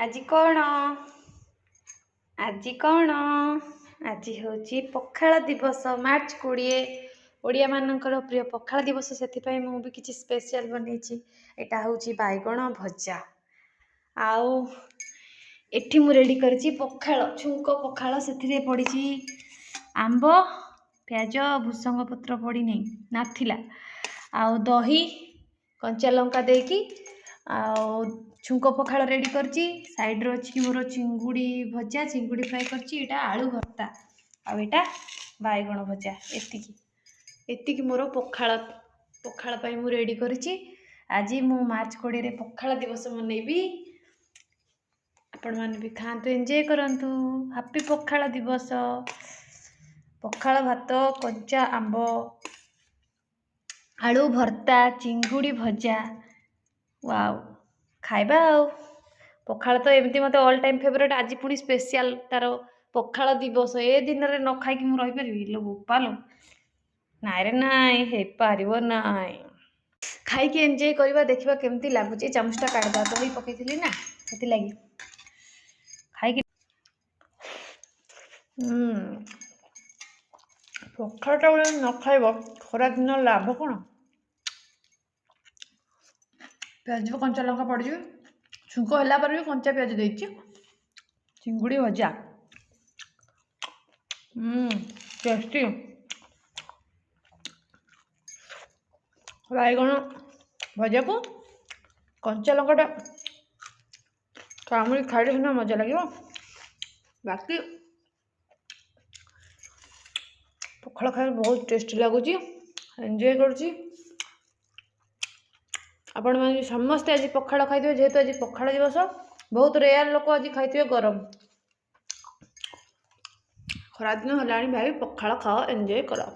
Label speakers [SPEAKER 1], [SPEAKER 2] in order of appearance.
[SPEAKER 1] ଆଜି କ'ଣ ଆଜି ହେଉଛି ପଖାଳ ଦିବସ ମାର୍ଚ୍ଚ 20 ଓଡ଼ିଆ ମାନଙ୍କର ପ୍ରିୟ ପଖାଳ ଦିବସ। ସେଥିପାଇଁ ମୁଁ ବି କିଛି ସ୍ପେଶାଲ ବନେଇଛି। ଏଇଟା ହେଉଛି ବାଇଗଣ ଭଜା। ଆଉ ଏଠି ମୁଁ ରେଡ଼ି କରିଛି ପଖାଳ, ଛୁଙ୍କ ପଖାଳ। ସେଥିରେ ପଡ଼ିଛି ଆମ୍ବ, ପିଆଜ, ଭୃସଙ୍ଗ ପତ୍ର ପଡ଼ିନି ନଥିଲା, ଆଉ ଦହି, କଞ୍ଚା ଲଙ୍କା ଦେଇକି ଆଉ ଛୁଙ୍କ ପଖାଳ ରେଡ଼ି କରିଛି। ସାଇଡ଼୍ରେ ଅଛି କି ମୋର ଚିଙ୍ଗୁଡ଼ି ଭଜା, ଚିଙ୍ଗୁଡ଼ି ଫ୍ରାଏ କରିଛି। ଏଇଟା ଆଳୁ ଭର୍ତ୍ତା, ଆଉ ଏଇଟା ବାଇଗଣ ଭଜା। ଏତିକି ମୋର ପଖାଳ ପାଇଁ ମୁଁ ରେଡ଼ି କରିଛି। ଆଜି ମୁଁ ମାର୍ଚ୍ଚ 20ରେ ପଖାଳ ଦିବସ ମନେଇବି। ଆପଣମାନେ ବି ଖାଆନ୍ତୁ, ଏନ୍ଜୟ କରନ୍ତୁ। ହାପି ପଖାଳ ଦିବସ। ପଖାଳ ଭାତ, କଞ୍ଚା ଆମ୍ବ, ଆଳୁ ଭର୍ତ୍ତା, ଚିଙ୍ଗୁଡ଼ି ଭଜା। ୱାଓ, ଖାଇବା ଆଉ। ପଖାଳ ତ ଏମିତି ମୋତେ ଅଲ୍ ଟାଇମ୍ ଫେଭରେଟ୍। ଆଜି ପୁଣି ସ୍ପେଶିଆଲ ତାର ପଖାଳ ଦିବସ। ଏ ଦିନରେ ନ ଖାଇକି ମୁଁ ରହିପାରିବି? ଲୋ ବୋପାଲୋ, ନାଇଁରେ ନାଇଁ, ହେଇପାରିବ ନାଇଁ। ଖାଇକି ଏନ୍ଜୟ କରିବା, ଦେଖିବା କେମିତି ଲାଗୁଛି। ଚାମଚଟା କାଢ଼ିଦେବା, ଦହି ପକେଇଥିଲି ନା ସେଥିଲାଗି। ଖାଇକି ପଖାଳଟା ବେଳେ ନ ଖାଇବ, ଖରାଦିନ ଲାଭ କ'ଣ? ପିଆଜ କଞ୍ଚା ଲଙ୍କା ପଡ଼ିଯିବ। ଛୁଙ୍କ ହେଲା ପରେ ବି କଞ୍ଚା ପିଆଜ ଦେଇଛି। ଚିଙ୍ଗୁଡ଼ି ଭଜା ଟେଷ୍ଟି। ବାଇଗଣ ଭଜାକୁ କଞ୍ଚା ଲଙ୍କାଟା କାମୁଡ଼ି ଖାଇଲେ ସିନା ମଜା ଲାଗିବ। ବାକି ପଖାଳ ଖାଇଲେ ବହୁତ ଟେଷ୍ଟି ଲାଗୁଛି। ଏନ୍ଜୟ କରୁଛି। ଆପଣମାନେ ସମସ୍ତେ ଆଜି ପଖାଳ ଖାଇଥିବେ, ଯେହେତୁ ଆଜି ପଖାଳ ଦିବସ। ବହୁତ ରେୟାର ଲୋକ ଆଜି ଖାଇଥିବେ ଗରମ। ଖରାଦିନ ହେଲାଣି ଭାଇ, ପଖାଳ ଖାଅ, ଏନ୍ଜୟ କର।